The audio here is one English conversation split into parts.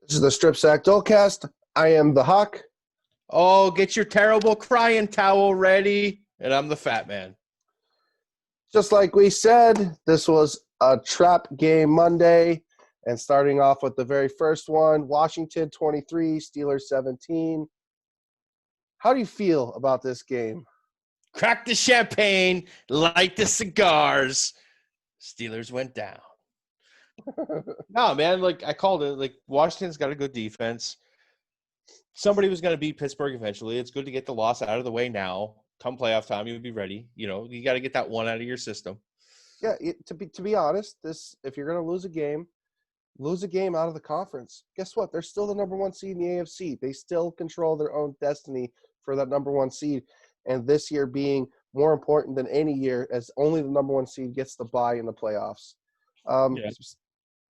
This is the STRIPSACK DUALCAST. I am the Hawk. Oh, get your terrible crying towel ready. And I'm the fat man. Just like we said, this was a trap game Monday. And starting off with the very first one, Washington 23, Steelers 17. How do you feel about this game? Crack the champagne, light the cigars. Steelers went down. No, man, like I called it. Like Washington's got a good defense. Somebody was going to beat Pittsburgh eventually. It's good to get the loss out of the way now. Come playoff time, you'll be ready. You know, you got to get that one out of your system. Yeah, to be honest, if you're going to lose a game out of the conference. Guess what? They're still the number one seed in the AFC. They still control their own destiny for that number one seed. And this year being more important than any year, as only the number one seed gets the bye in the playoffs. Yeah.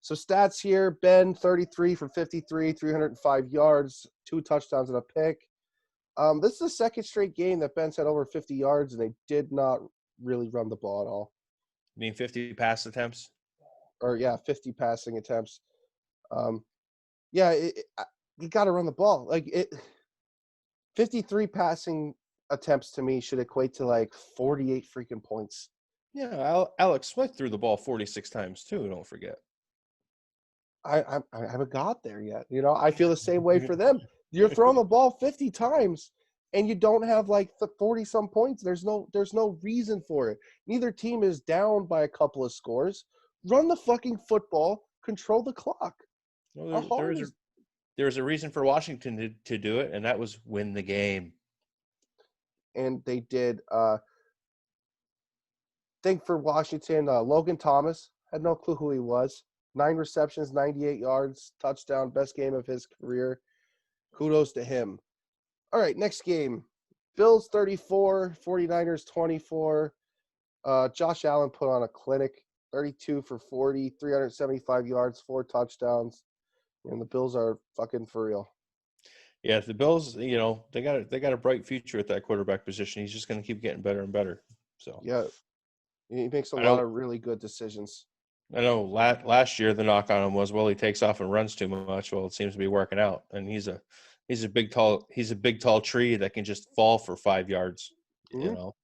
So stats here: Ben 33 for 53, 305 yards, 2 touchdowns and a pick. This is the second straight game that Ben's had over 50 yards, and they did not really run the ball at all. You mean 50 pass attempts? 50 passing attempts. You got to run the ball. 53 passing attempts to me should equate to like 48 freaking points. Yeah, Alex Smith threw the ball 46 times too. Don't forget. I haven't got there yet. You know, I feel the same way for them. You're throwing the ball 50 times, and you don't have like the 40-some points. There's no reason for it. Neither team is down by a couple of scores. Run the fucking football. Control the clock. Well, there was a reason for Washington to do it, and that was win the game. And they did. Think for Washington, Logan Thomas had no clue who he was. 9 receptions, 98 yards, touchdown, best game of his career. Kudos to him. All right, next game. Bills 34, 49ers 24. Josh Allen put on a clinic, 32 for 40, 375 yards, 4 touchdowns. And the Bills are fucking for real. Yeah, the Bills, you know, they got a bright future at that quarterback position. He's just going to keep getting better and better. So yeah, he makes a lot of really good decisions. I know last year the knock on him was, well, he takes off and runs too much. Well, it seems to be working out, and he's a big tall tree that can just fall for 5 yards. Mm-hmm. You know.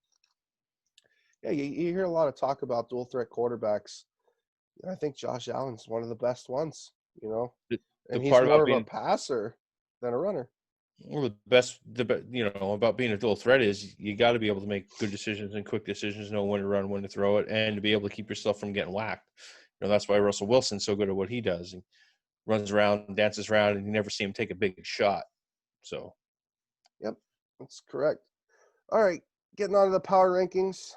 Yeah, you hear a lot of talk about dual threat quarterbacks. I think Josh Allen's one of the best ones. You know, and he's more of a passer than a runner. Well, about being a dual threat is you got to be able to make good decisions and quick decisions, know when to run, when to throw it, and to be able to keep yourself from getting whacked. You know, that's why Russell Wilson's so good at what he does. He runs around, dances around, and you never see him take a big shot. So, yep, that's correct. All right, getting on to the power rankings,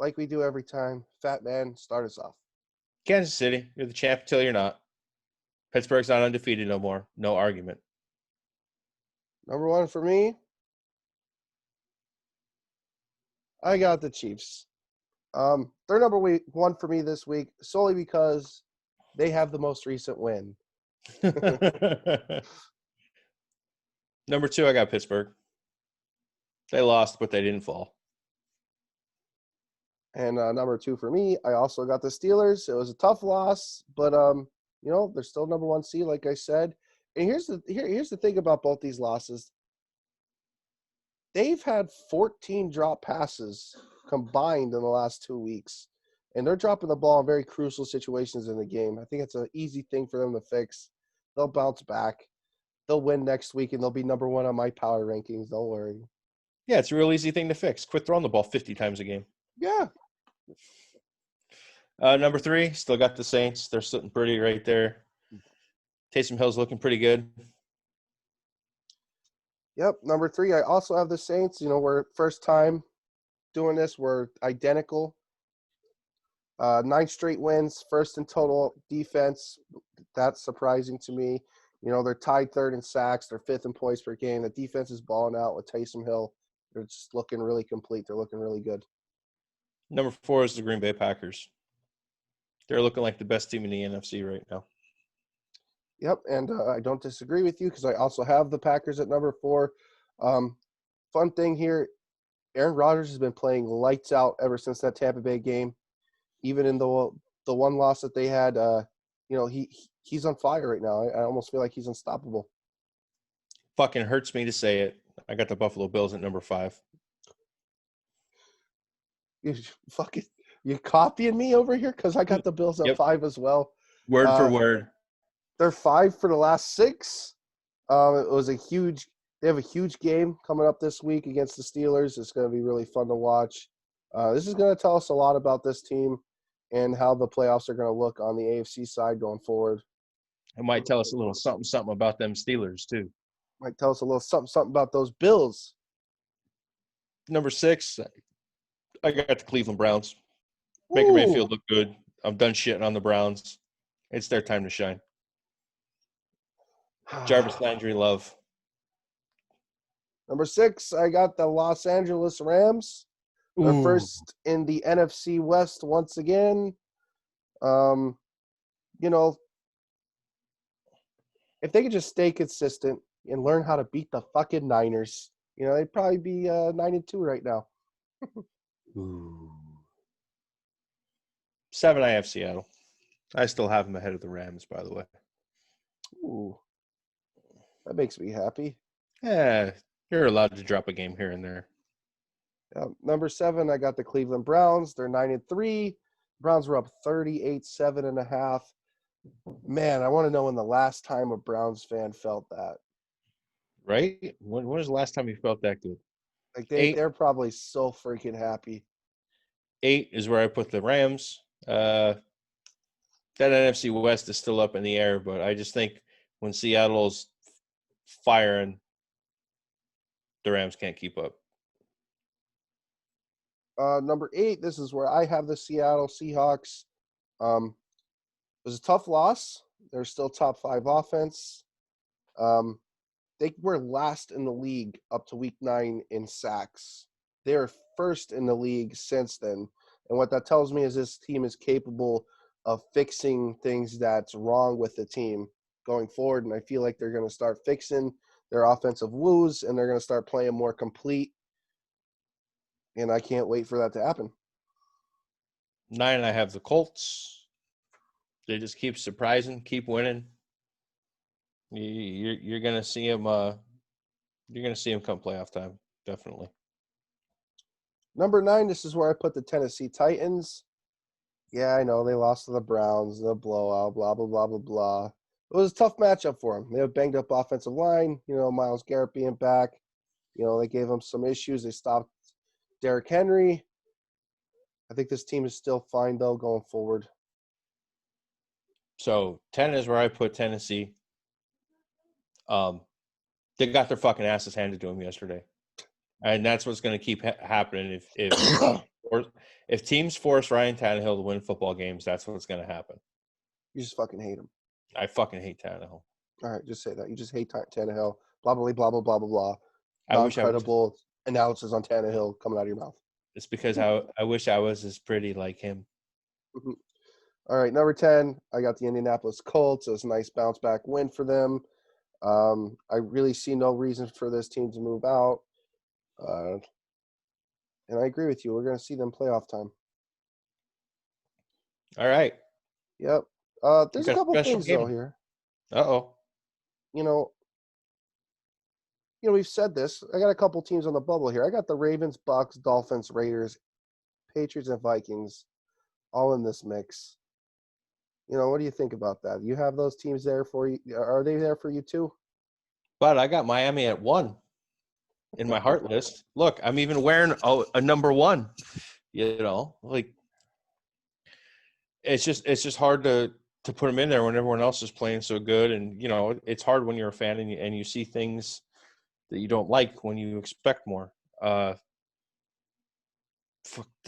like we do every time. Fat Man, start us off. Kansas City, you're the champ until you're not. Pittsburgh's not undefeated no more. No argument. Number 1 for me, I got the Chiefs. They're number 1 for me this week solely because they have the most recent win. Number 2, I got Pittsburgh. They lost, but they didn't fall. And number 2 for me, I also got the Steelers. It was a tough loss, but you know, they're still number 1 seed, like I said. And here's the thing about both these losses. They've had 14 drop passes combined in the last 2 weeks, and they're dropping the ball in very crucial situations in the game. I think it's an easy thing for them to fix. They'll bounce back. They'll win next week, and they'll be number 1 on my power rankings. Don't worry. Yeah, it's a real easy thing to fix. Quit throwing the ball 50 times a game. Yeah. Number 3, still got the Saints. They're sitting pretty right there. Taysom Hill's looking pretty good. Yep, number 3, I also have the Saints. You know, we're first time doing this. We're identical. 9 straight wins, first in total defense. That's surprising to me. You know, they're tied 3rd in sacks. They're 5th in points per game. The defense is balling out with Taysom Hill. They're just looking really complete. They're looking really good. Number 4 is the Green Bay Packers. They're looking like the best team in the NFC right now. Yep, and I don't disagree with you because I also have the Packers at number 4. Fun thing here, Aaron Rodgers has been playing lights out ever since that Tampa Bay game. Even in the one loss that they had he's on fire right now. I almost feel like he's unstoppable. Fucking hurts me to say it. I got the Buffalo Bills at number 5. You fucking you copying me over here because I got the Bills at Yep. 5 as well. Word for word. They're 5 for the last 6. It was they have a huge game coming up this week against the Steelers. It's going to be really fun to watch. This is going to tell us a lot about this team and how the playoffs are going to look on the AFC side going forward. It might tell us a little something about them Steelers too. Might tell us a little something about those Bills. Number 6, I got the Cleveland Browns. Baker Mayfield look good. I'm done shitting on the Browns. It's their time to shine. Jarvis Landry love. Number 6, I got the Los Angeles Rams. They're first in the NFC West once again. If they could just stay consistent and learn how to beat the fucking Niners, they'd probably be 9-2 right now. 7, I have Seattle. I still have them ahead of the Rams, by the way. Ooh, that makes me happy. Yeah, you're allowed to drop a game here and there. Number 7, I got the Cleveland Browns. They're 9-3. Browns were up 38-7.5. Man, I want to know when the last time a Browns fan felt that. Right? When was the last time you felt that good? Like they're probably so freaking happy. 8 is where I put the Rams. That NFC West is still up in the air, but I just think when Seattle's firing, the Rams can't keep up. Number 8, this is where I have the Seattle Seahawks. It was a tough loss. They're still top 5 offense. They were last in the league up to week 9 in sacks. They're first in the league since then. And what that tells me is this team is capable of fixing things that's wrong with the team going forward. And I feel like they're going to start fixing their offensive woes, and they're going to start playing more complete. And I can't wait for that to happen. 9, I have the Colts. They just keep surprising, keep winning. You're gonna see them. You're gonna see them come playoff time, definitely. Number 9, this is where I put the Tennessee Titans. Yeah, I know they lost to the Browns, the blowout, blah blah blah blah blah. It was a tough matchup for them. They have banged up offensive line. Myles Garrett being back. They gave them some issues. They stopped Derrick Henry. I think this team is still fine though going forward. So 10 is where I put Tennessee. They got their fucking asses handed to them yesterday, and that's what's going to keep happening. If teams force Ryan Tannehill to win football games, that's what's going to happen. You just fucking hate him. I fucking hate Tannehill. All right, just say that. You just hate Tannehill. Blah blah blah blah blah blah blah. Non-credible analysis on Tannehill coming out of your mouth. It's because I wish I was as pretty like him. Mm-hmm. All right, number 10, I got the Indianapolis Colts. It was a nice bounce back win for them. I really see no reason for this team to move out. And I agree with you. We're going to see them playoff time. All right. Yep. There's a couple things though here. Uh-oh. We've said this. I got a couple teams on the bubble here. I got the Ravens, Bucks, Dolphins, Raiders, Patriots, and Vikings all in this mix. What do you think about that? You have those teams there for you? Are they there for you too? But I got Miami at 1 in my heart list. Look, I'm even wearing a number 1. Like it's just hard to put them in there when everyone else is playing so good. And it's hard when you're a fan and you see things that you don't like when you expect more. The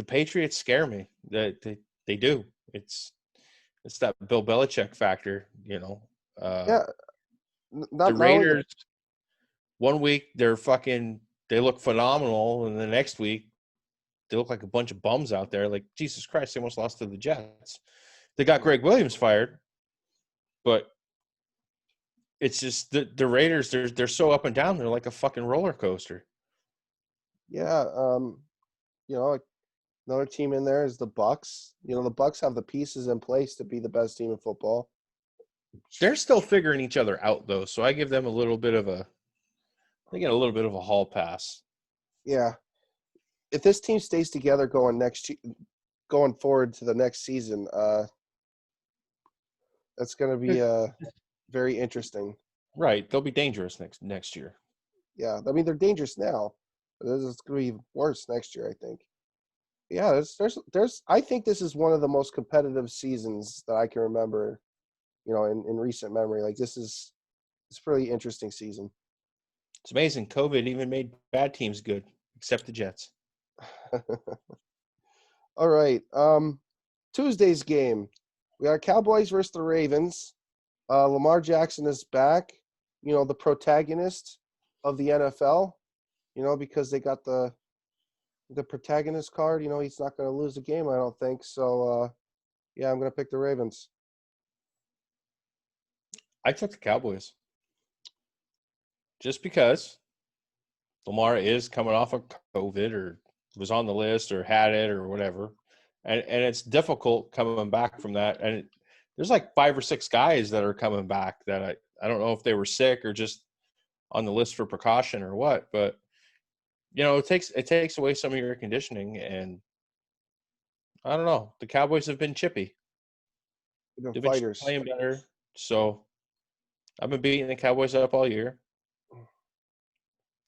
Patriots scare me. They do. It's that Bill Belichick factor, Yeah. The Raiders, 1 week they look phenomenal, and the next week they look like a bunch of bums out there. Like, Jesus Christ, they almost lost to the Jets. They got Greg Williams fired, but it's just the Raiders. They're so up and down. They're like a fucking roller coaster. Yeah. Another team in there is the Bucks. The Bucks have the pieces in place to be the best team in football. They're still figuring each other out, though, so I give them a little bit of a – they get a little bit of a hall pass. Yeah. If this team stays together going forward to the next season, that's going to be very interesting. Right. They'll be dangerous next year. Yeah. I mean, they're dangerous now. But this is going to be worse next year, I think. Yeah, there's I think this is one of the most competitive seasons that I can remember, in recent memory. Like it's a pretty interesting season. It's amazing. COVID even made bad teams good, except the Jets. All right. Tuesday's game. We got Cowboys versus the Ravens. Lamar Jackson is back, the protagonist of the NFL, because they got the protagonist card. He's not going to lose the game, I don't think. So, yeah, I'm going to pick the Ravens. I took the Cowboys. Just because Lamar is coming off of COVID or was on the list or had it or whatever. And it's difficult coming back from that. And there's like 5 or 6 guys that are coming back that I don't know if they were sick or just on the list for precaution or what, but it takes away some of your conditioning, and I don't know. The Cowboys have been chippy. They've They've been been fighters. playing better. So I've been beating the Cowboys up all year.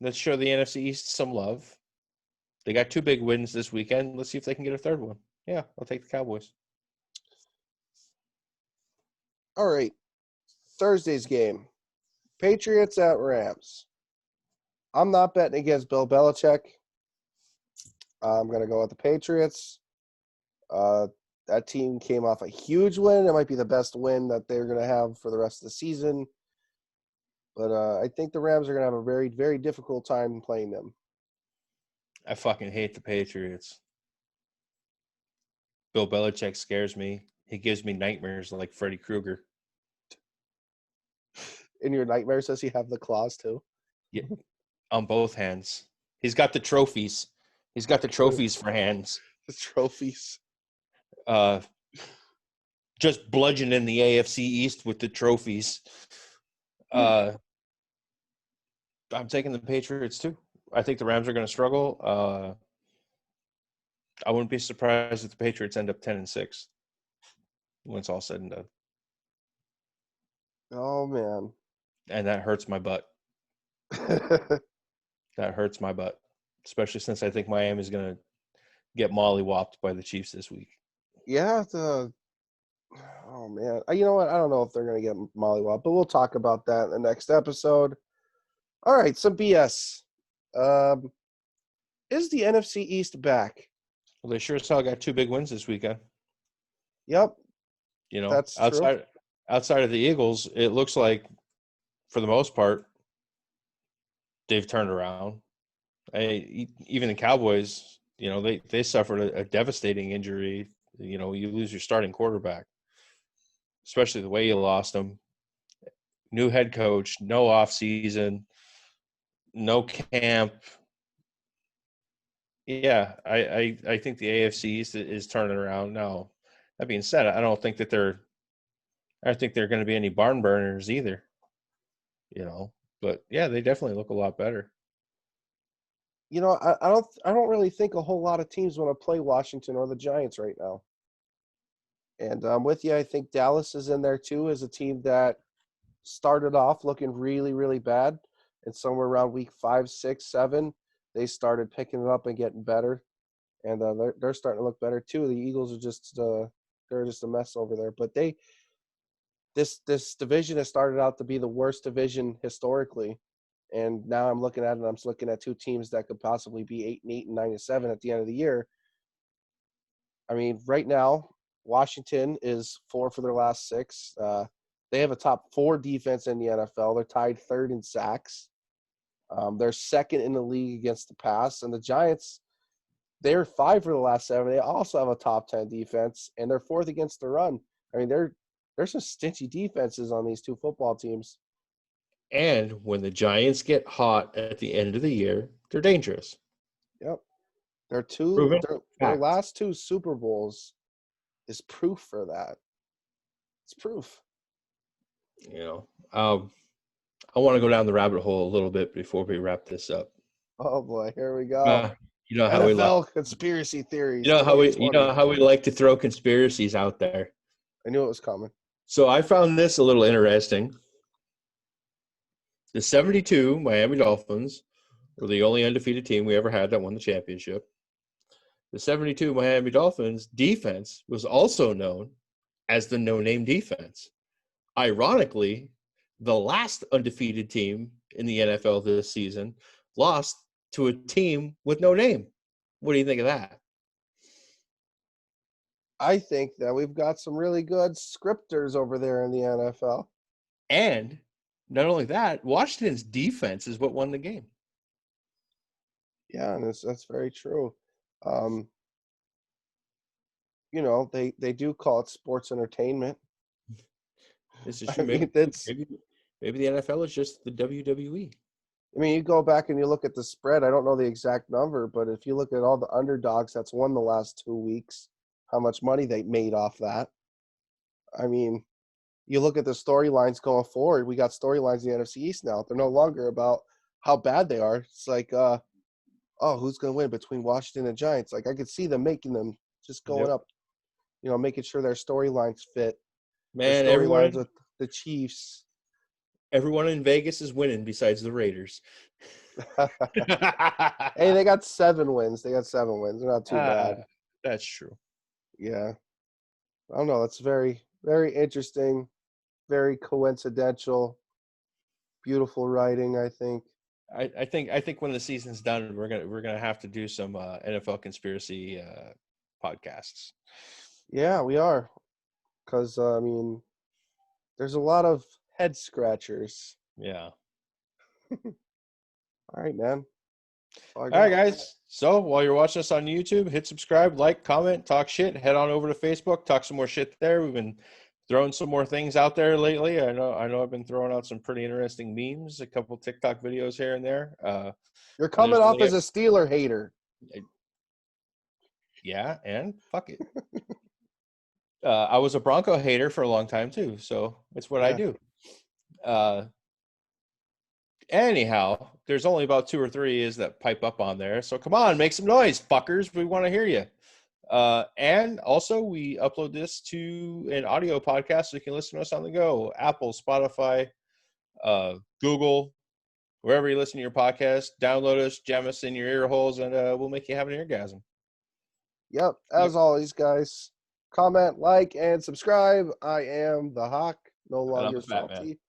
Let's show the NFC East some love. They got 2 big wins this weekend. Let's see if they can get a third one. Yeah, I'll take the Cowboys. All right. Thursday's game. Patriots at Rams. I'm not betting against Bill Belichick. I'm going to go with the Patriots. That team came off a huge win. It might be the best win that they're going to have for the rest of the season. But I think the Rams are going to have a very, very difficult time playing them. I fucking hate the Patriots. Bill Belichick scares me. He gives me nightmares like Freddy Krueger. In your nightmares, does he have the claws too? Yeah, on both hands. He's got the trophies. He's got the trophies for hands. The trophies. Just bludgeoning the AFC East with the trophies. I'm taking the Patriots too. I think the Rams are going to struggle. I wouldn't be surprised if the Patriots end up 10-6 when it's all said and done. Oh man, and that hurts my butt. That hurts my butt, especially since I think Miami is going to get mollywopped by the Chiefs this week. Yeah, oh man, you know what? I don't know if they're going to get mollywopped, but we'll talk about that in the next episode. All right, some BS. Is the NFC East back? Well, they sure as hell got 2 big wins this weekend. Yep, that's true. Outside of the Eagles, it looks like, for the most part, they've turned around. Even the Cowboys, they suffered a devastating injury. You lose your starting quarterback, especially the way you lost him. New head coach, no offseason, no camp. Yeah, I think the AFC East is turning around now. That being said, I don't think they're going to be any barn burners either. But yeah, they definitely look a lot better. I don't really think a whole lot of teams want to play Washington or the Giants right now. And I'm with you. I think Dallas is in there too as a team that started off looking really, really bad. And somewhere around week 5, 6, 7, they started picking it up and getting better. And they're starting to look better too. The Eagles are just they're just a mess over there. But this division has started out to be the worst division historically. And now I'm looking at it, I'm just looking at 2 teams that could possibly be 8-8 and 9-7 at the end of the year. I mean, right now, Washington is 4 for their last 6. They have a top 4 defense in the NFL. They're tied 3rd in sacks. They're 2nd in the league against the pass. And the Giants, they're 5 for the last 7. They also have a top 10 defense, and they're 4th against the run. I mean, there's some stingy defenses on these 2 football teams. And when the Giants get hot at the end of the year, they're dangerous. Yep. Their last 2 Super Bowls is proof for that. It's proof. You know, I want to go down the rabbit hole a little bit before we wrap this up. Oh boy, here we go. You know how we like. NFL conspiracy theories. You know how we. 2020. You know how we like to throw conspiracies out there. I knew it was coming. So I found this a little interesting. The 72 Miami Dolphins were the only undefeated team we ever had that won the championship. The 72 Miami Dolphins defense was also known as the no-name defense. Ironically, the last undefeated team in the NFL this season lost to a team with no name. What do you think of that? I think that we've got some really good scripters over there in the NFL. And not only that, Washington's defense is what won the game. Yeah, and that's very true. You know, they do call it sports entertainment. This is I true. mean, Maybe the NFL is just the WWE. I mean, you go back and you look at the spread. I don't know the exact number, but if you look at all the underdogs that's won the last 2 weeks, how much money they made off that. I mean, you look at the storylines going forward. We got storylines in the NFC East now. They're no longer about how bad they are. It's like, oh, who's going to win between Washington and Giants? Like, I could see them making them just going up, you know, making sure their storylines fit. Man, their storylines everyone with the Chiefs. Everyone in Vegas is winning besides the Raiders. Hey, they got 7 wins. They're not too bad. That's true. Yeah. I don't know. That's very, very interesting, very coincidental, beautiful writing, I think. I think when the season's done, we're gonna have to do some NFL conspiracy podcasts. Yeah, we are. Because, I mean, there's a lot of head scratchers. Yeah. All right, man. All right, guys. So while you're watching us on YouTube, hit subscribe, like, comment, talk shit. Head on over to Facebook, talk some more shit there. We've been throwing some more things out there lately. I know I've been throwing out some pretty interesting memes, a couple TikTok videos here and there. You're coming off as a Steeler hater. Yeah, and fuck it. I was a Bronco hater for a long time too, so it's what I do. Anyhow, there's only about 2 or 3 is that pipe up on there. So come on, make some noise, fuckers. We want to hear you. And also, we upload this to an audio podcast so you can listen to us on the go. Apple, Spotify, Google, wherever you listen to your podcast. Download us, jam us in your ear holes, and we'll make you have an orgasm. Yep. As always, guys, comment, like, and subscribe. I am the Hawk, no longer salty.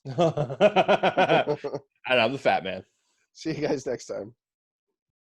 And I'm the Fat Man. See you guys next time.